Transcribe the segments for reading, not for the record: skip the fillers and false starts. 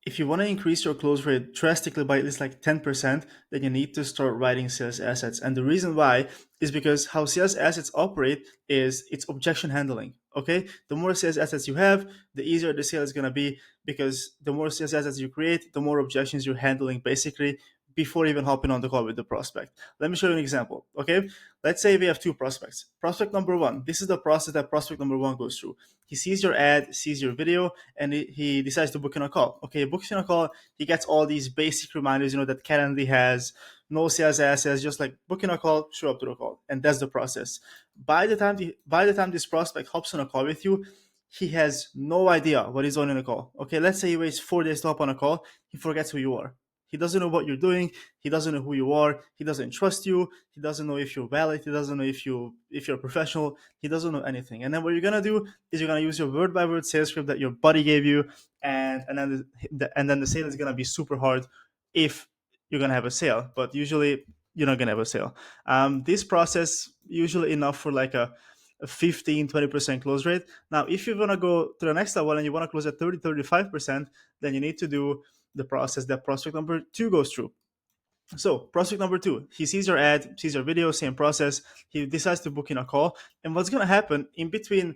if you want to increase your close rate drastically by at least like 10%, then you need to start writing sales assets. And the reason why is because how sales assets operate is it's objection handling. Okay. The more sales assets you have, the easier the sale is going to be, because the more sales assets you create, the more objections you're handling basically before even hopping on the call with the prospect. Let me show you an example. Okay. Let's say we have two prospects. Prospect number one, this is the process that prospect number one goes through. He sees your ad, sees your video, and he decides to book in a call. Okay, books in a call. He gets all these basic reminders, that Calendly has. No sales assets, just like booking a call, show up to the call, and that's the process. By the time this prospect hops on a call with you, he has no idea what he's on in a call. Okay, let's say he waits 4 days to hop on a call. He forgets who you are. He doesn't know what you're doing. He doesn't know who you are. He doesn't trust you. He doesn't know if you're valid. He doesn't know if you're a professional. He doesn't know anything. And then what you're gonna do is you're gonna use your word by word sales script that your buddy gave you, and then the sale is gonna be super hard if you're gonna have a sale. But usually you're not gonna have a sale. This process usually enough for like a 15-20% close rate. Now, if you want to go to the next level and you want to close at 30-35%, then you need to do the process that prospect number two goes through. So prospect number two, he sees your ad, sees your video, same process. He decides to book in a call. And what's going to happen in between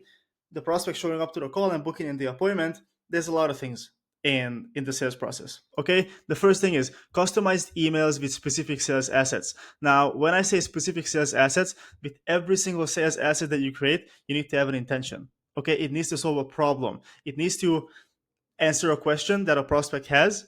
the prospect showing up to the call and booking in the appointment, there's a lot of things in the sales process. Okay. The first thing is customized emails with specific sales assets. Now, when I say specific sales assets, with every single sales asset that you create, you need to have an intention. Okay. It needs to solve a problem. It needs to answer a question that a prospect has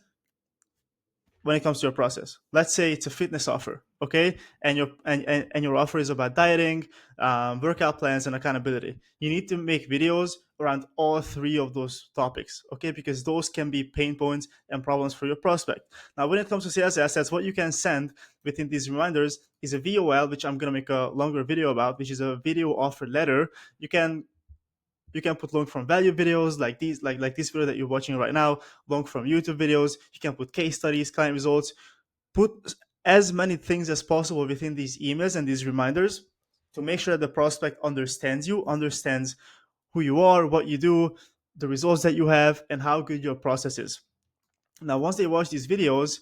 when it comes to your process. Let's say it's a fitness offer, okay, and your offer is about dieting, workout plans, and accountability. You need to make videos around all three of those topics, okay, because those can be pain points and problems for your prospect. Now, when it comes to sales assets, what you can send within these reminders is a VOL, which I'm going to make a longer video about, which is a video offer letter. You can put long form value videos like these, like this video that you're watching right now, long form YouTube videos. You can put case studies, client results, put as many things as possible within these emails and these reminders to make sure that the prospect understands you, understands who you are, what you do, the results that you have, and how good your process is. Now, once they watch these videos,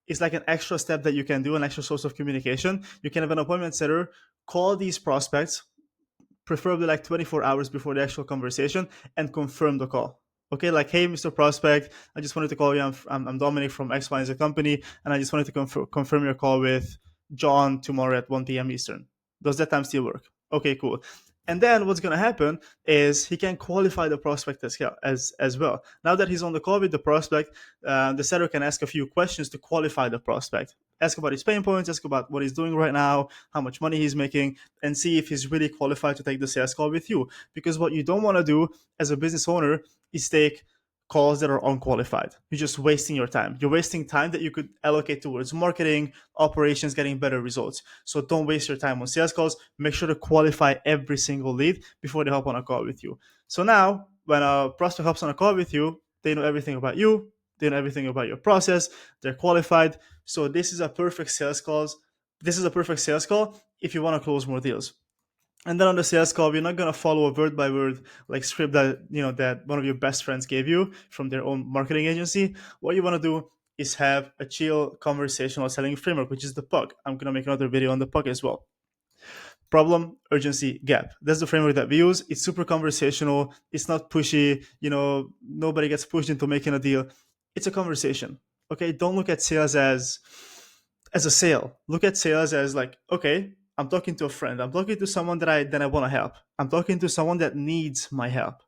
it's like an extra step that you can do, an extra source of communication. You can have an appointment setter call these prospects, preferably like 24 hours before the actual conversation, and confirm the call. Okay, like, hey, Mr. Prospect, I just wanted to call you. I'm Dominic from X Y Z company, and I just wanted to confirm your call with John tomorrow at 1 p.m. Eastern. Does that time still work? Okay, cool. And then what's going to happen is he can qualify the prospect as well. Now that he's on the call with the prospect, the setter can ask a few questions to qualify the prospect. Ask about his pain points, ask about what he's doing right now, how much money he's making, and see if he's really qualified to take the sales call with you. Because what you don't want to do as a business owner is take calls that are unqualified. You're just wasting your time. You're wasting time that you could allocate towards marketing, operations, getting better results. So don't waste your time on sales calls. Make sure to qualify every single lead before they hop on a call with you. So now, when a prospect hops on a call with you, they know everything about you. They know everything about your process. They're qualified. So this is a perfect sales call. This is a perfect sales call if you want to close more deals. And then on the sales call, we're not gonna follow a word by word like script that one of your best friends gave you from their own marketing agency. What you want to do is have a chill conversational selling framework, which is the PUG. I'm gonna make another video on the PUG as well. Problem, urgency, gap. That's the framework that we use. It's super conversational. It's not pushy. Nobody gets pushed into making a deal. It's a conversation. Okay, don't look at sales as a sale. Look at sales as like, okay, I'm talking to a friend. I'm talking to someone that I want to help. I'm talking to someone that needs my help.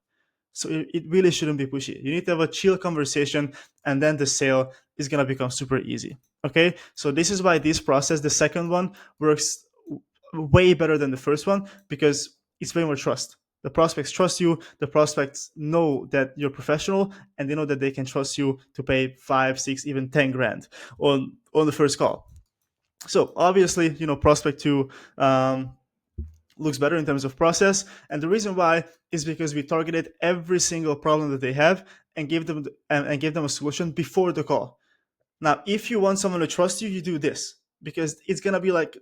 So it really shouldn't be pushy. You need to have a chill conversation, and then the sale is gonna become super easy. Okay, so this is why this process, the second one, works way better than the first one, because it's way more trust. The prospects trust you. The prospects know that you're professional, and they know that they can trust you to pay 5, 6, even 10 grand on the first call. So obviously, prospect two looks better in terms of process, and the reason why is because we targeted every single problem that they have and gave them a solution before the call. Now, if you want someone to trust you, you do this, because it's gonna be like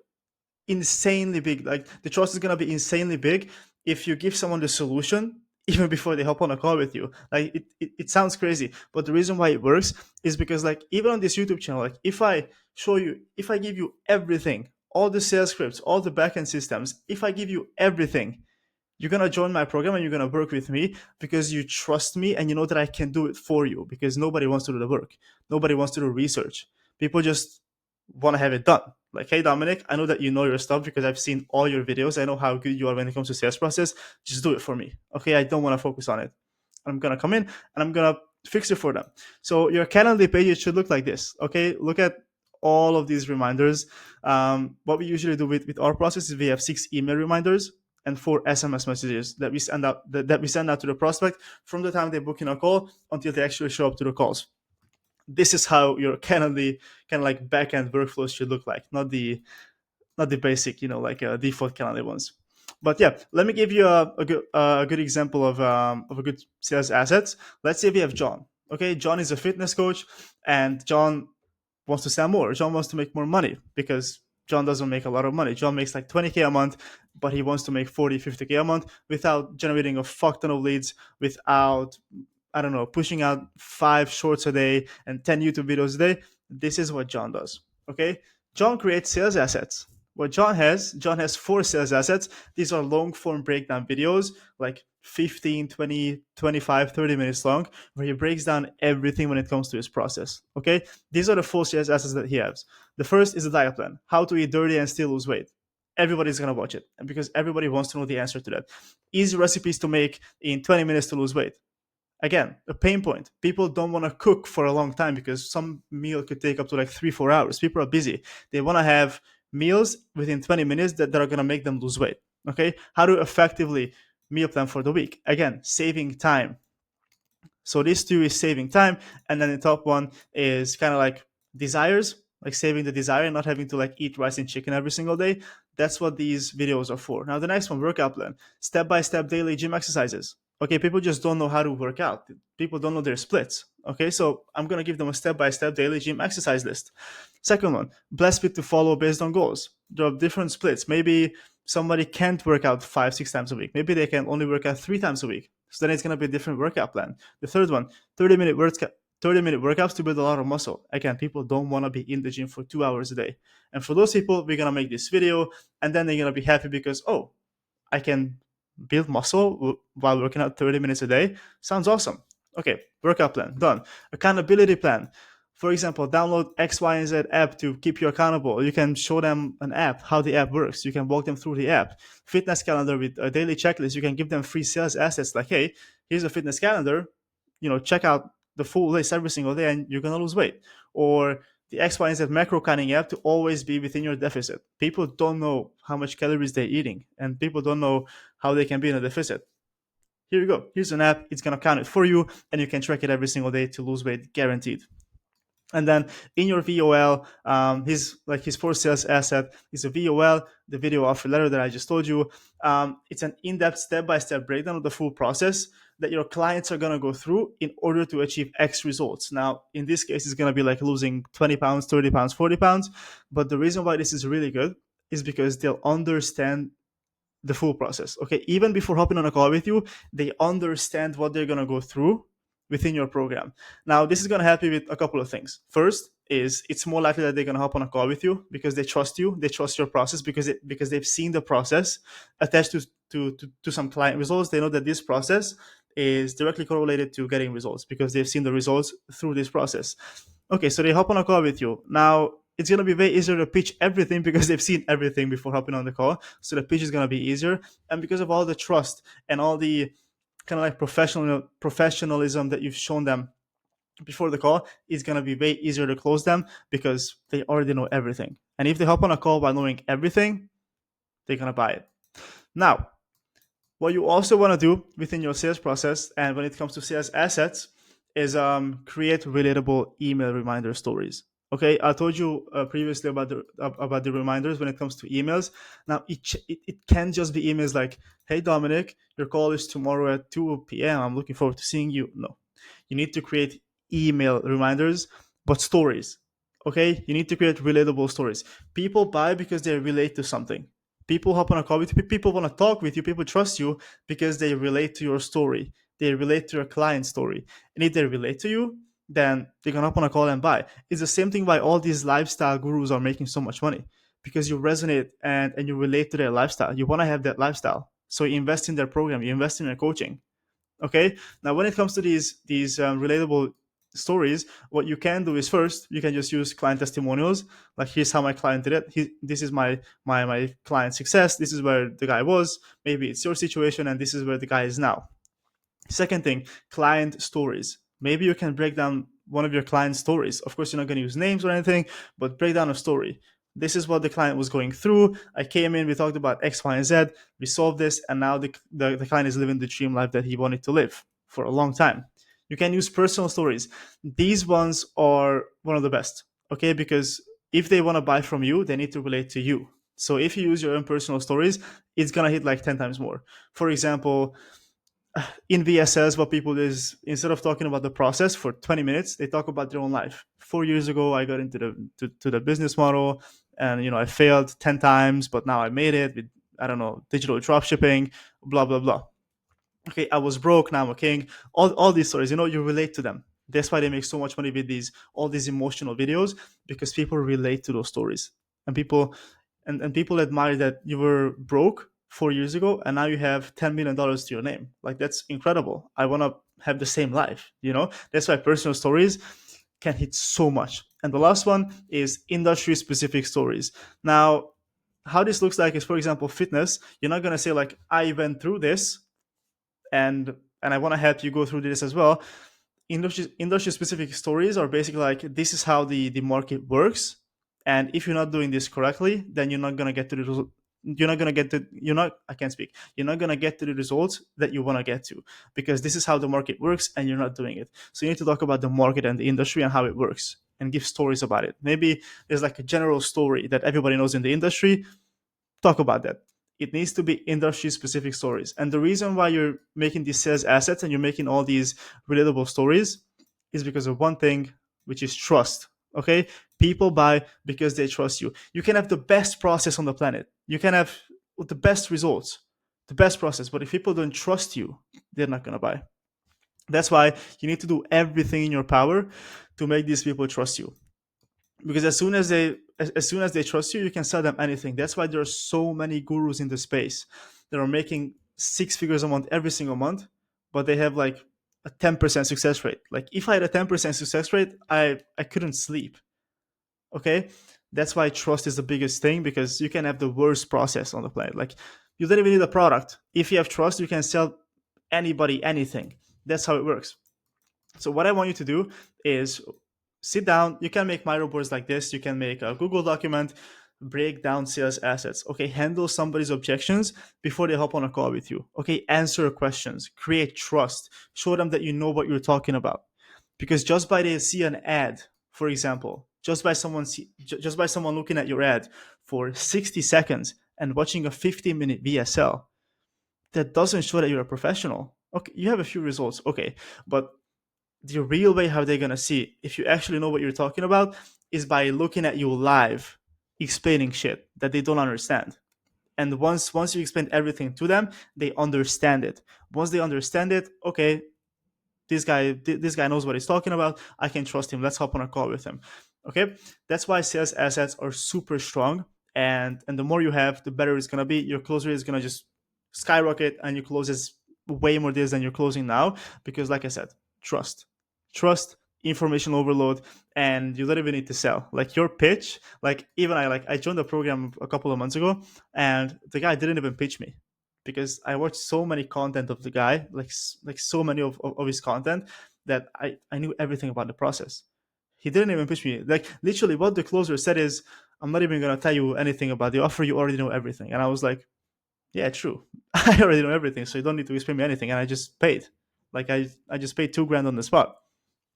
insanely big. Like, the trust is gonna be insanely big if you give someone the solution even before they hop on a call with you. Like it sounds crazy, but the reason why it works is because like even on this YouTube channel, like if I give you everything, all the sales scripts, all the backend systems, if I give you everything, you're gonna join my program and you're gonna work with me because you trust me and you know that I can do it for you, because nobody wants to do the work. Nobody wants to do research. People just want to have it done. Like, hey Dominic, I know that you know your stuff because I've seen all your videos. I know how good you are when it comes to sales process. Just do it for me. Okay, I don't want to focus on it. I'm gonna come in and I'm gonna fix it for them. So your Calendly page, it should look like this. Okay, look at all of these reminders. What we usually do with our process is we have 6 email reminders and 4 SMS messages that we send out that we send out to the prospect from the time they book in a call until they actually show up to the calls. This is how your Calendly kind of like backend workflows should look like, not the basic, like default Calendly ones. But yeah, let me give you a good example of a good sales asset. Let's say we have John. Okay, John is a fitness coach, and John wants to sell more. John wants to make more money because John doesn't make a lot of money. John makes like 20K a month, but he wants to make 40, 50K a month without generating a fuck ton of leads, without, I don't know, pushing out 5 shorts a day and 10 YouTube videos a day. This is what John does. Okay. John creates sales assets. What John has 4 sales assets. These are long form breakdown videos, like 15, 20, 25, 30 minutes long, where he breaks down everything when it comes to his process. Okay. These are the 4 sales assets that he has. The first is the diet plan, how to eat dirty and still lose weight. Everybody's going to watch it because everybody wants to know the answer to that. Easy recipes to make in 20 minutes to lose weight. Again, a pain point. People don't want to cook for a long time because some meal could take up to like 3-4 hours. People are busy. They want to have meals within 20 minutes that are going to make them lose weight. Okay. How to effectively meal plan for the week. Again, saving time. So these 2 is saving time, and then the top one is kind of like desires, like saving the desire and not having to like eat rice and chicken every single day. That's what these videos are for. Now the next one, workout plan, step-by-step daily gym exercises. Okay, people just don't know how to work out. People don't know their splits. Okay, so I'm gonna give them a step-by-step daily gym exercise list. Second one, blessed split to follow based on goals. There are different splits. Maybe somebody can't work out 5-6 times a week. Maybe they can only work out 3 times a week. So then it's gonna be a different workout plan. The third one, 30-minute workouts to build a lot of muscle. Again, people don't want to be in the gym for 2 hours a day. And for those people, we're gonna make this video, and then they're gonna be happy because, oh, I can build muscle while working out 30 minutes a day. Sounds awesome. Okay, workout plan, done. Accountability plan. For example, download X, Y, and Z app to keep you accountable. You can show them an app, how the app works. You can walk them through the app. Fitness calendar with a daily checklist. You can give them free sales assets like, hey, here's a fitness calendar. Check out the full list every single day and you're going to lose weight. Or the X, Y, and Z macro counting app to always be within your deficit. People don't know how much calories they're eating, and people don't know how they can be in a deficit. Here you go. Here's an app. It's going to count it for you, and you can track it every single day to lose weight, guaranteed. And then in your VOL, his 4 sales asset is a VOL, the video offer letter that I just told you. It's an in-depth step-by-step breakdown of the full process that your clients are going to go through in order to achieve X results. Now, in this case, it's going to be like losing 20 pounds, 30 pounds, 40 pounds. But the reason why this is really good is because they'll understand the full process. Okay, even before hopping on a call with you, they understand what they're gonna go through within your program. Now, this is gonna help you with a couple of things. First is it's more likely that they're gonna hop on a call with you because they trust you, they trust your process because they've seen the process attached to some client results. They know that this process is directly correlated to getting results because they've seen the results through this process. Okay, so they hop on a call with you. Now, it's going to be very easier to pitch everything because they've seen everything before hopping on the call. So the pitch is going to be easier. And because of all the trust and all the kind of like professionalism that you've shown them before the call, it's going to be way easier to close them because they already know everything. And if they hop on a call by knowing everything, they're going to buy it. Now, what you also want to do within your sales process and when it comes to sales assets is create relatable email reminder stories. Okay, I told you previously about the reminders when it comes to emails. Now it can just be emails like, "Hey Dominic, your call is tomorrow at 2 p.m. I'm looking forward to seeing you." No, you need to create email reminders, but stories. Okay, you need to create relatable stories. People buy because they relate to something. People hop on a call with you, people want to talk with you, people trust you because they relate to your story, they relate to your client story. And if they relate to you, then they're gonna hop on a call and buy. It's the same thing why all these lifestyle gurus are making so much money, because you resonate and you relate to their lifestyle. You want to have that lifestyle, so you invest in their program, you invest in their coaching. Okay, now when it comes to these relatable stories, what you can do is, first you can just use client testimonials. Like, here's how my client did it. This is my client success. This is where the guy was. Maybe it's your situation, and this is where the guy is now. Second thing, client stories. Maybe you can break down one of your client stories. Of course, you're not going to use names or anything, but break down a story. This is what the client was going through. I came in, we talked about X, Y, and Z. We solved this, and now the client is living the dream life that he wanted to live for a long time. You can use personal stories. These ones are one of the best, okay? Because if they want to buy from you, they need to relate to you. So if you use your own personal stories, it's going to hit like 10 times more. For example, in VSS, what people do is, instead of talking about the process for 20 minutes, they talk about their own life. 4 years ago, I got into to the business model, and I failed 10 times, but now I made it with, I don't know, digital drop shipping, blah blah blah. Okay, I was broke, now I'm a king. All these stories, you relate to them. That's why they make so much money with all these emotional videos, because people relate to those stories. And people admire that you were broke 4 years ago and now you have $10 million to your name. Like, that's incredible. I want to have the same life. That's why personal stories can hit so much. And the last one is industry specific stories. Now, how this looks like is, for example, fitness. You're not going to say like, I went through this, and I want to help you go through this as well. Industry specific stories are basically like, this is how the market works, and if you're not doing this correctly, then you're not going to get to the result. You're not going to get to you're not I can't speak. You're not going to get to the results that you want to get to, because this is how the market works and you're not doing it. So you need to talk about the market and the industry and how it works, and give stories about it. Maybe there's like a general story that everybody knows in the industry. Talk about that. It needs to be industry specific stories. And the reason why you're making these sales assets and you're making all these relatable stories is because of one thing, which is trust. Okay? People buy because they trust you. You can have the best process on the planet, you can have the best results, the best process, but if people don't trust you, they're not going to buy. That's why you need to do everything in your power to make these people trust you, because as soon as they trust you, you can sell them anything. That's why there are so many gurus in the space that are making 6 figures a month every single month, but they have like a 10% success rate. Like, if I had a 10% success rate, I couldn't sleep. Okay, that's why trust is the biggest thing, because you can have the worst process on the planet. Like, you don't even need a product. If you have trust, you can sell anybody anything. That's how it works. So what I want you to do is sit down. You can make micro boards like this. You can make a Google document, break down sales assets. Okay, handle somebody's objections before they hop on a call with you. Okay, answer questions, create trust, show them that you know what you're talking about. Because just by they see an ad, for example, just by someone looking at your ad for 60 seconds and watching a 15-minute VSL, that doesn't show that you're a professional. Okay, you have a few results. Okay, but the real way how they're gonna see if you actually know what you're talking about is by looking at you live, explaining shit that they don't understand. And once you explain everything to them, they understand it. Once they understand it, okay, this guy knows what he's talking about. I can trust him. Let's hop on a call with him. Okay, that's why sales assets are super strong, and the more you have, the better it's gonna be. Your close rate is gonna just skyrocket, and your closes way more deals than you're closing now, because, like I said, trust, trust, information overload, and you don't even need to sell. Like, your pitch, like, even I joined the program a couple of months ago, and the guy didn't even pitch me, because I watched so many content of the guy, like so many of his content, that I knew everything about the process. He didn't even pitch me. Like, literally, what the closer said is, "I'm not even gonna tell you anything about the offer. You already know everything." And I was like, "Yeah, true. I already know everything, so you don't need to explain me anything." And I just paid. Like, I just paid 2 grand on the spot,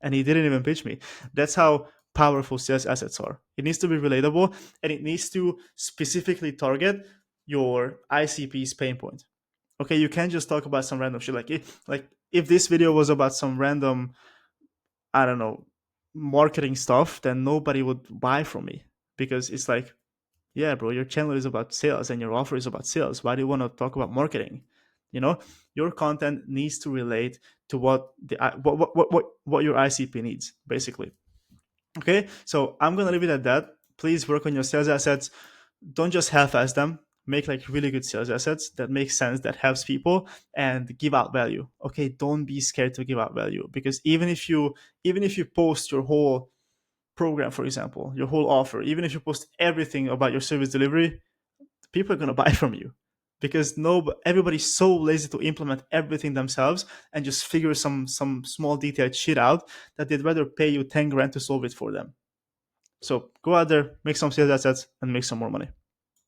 and he didn't even pitch me. That's how powerful sales assets are. It needs to be relatable, and it needs to specifically target your ICP's pain point. Okay, you can't just talk about some random shit. Like if this video was about some random, I don't know, marketing stuff, then nobody would buy from me, because it's like, Yeah, bro, your channel is about sales and your offer is about sales. Why do you want to talk about marketing? You know, your content needs to relate to what what your ICP needs, basically. Okay, so I'm gonna leave it at that. Please work on your sales assets. Don't just half-ass them. Make like really good sales assets that make sense, that helps people, and give out value. Okay, don't be scared to give out value, because even if you post your whole program, for example, your whole offer, even if you post everything about your service delivery, people are gonna buy from you, because no, everybody's so lazy to implement everything themselves and just figure some small detailed shit out, that they'd rather pay you 10 grand to solve it for them. So go out there, make some sales assets, and make some more money.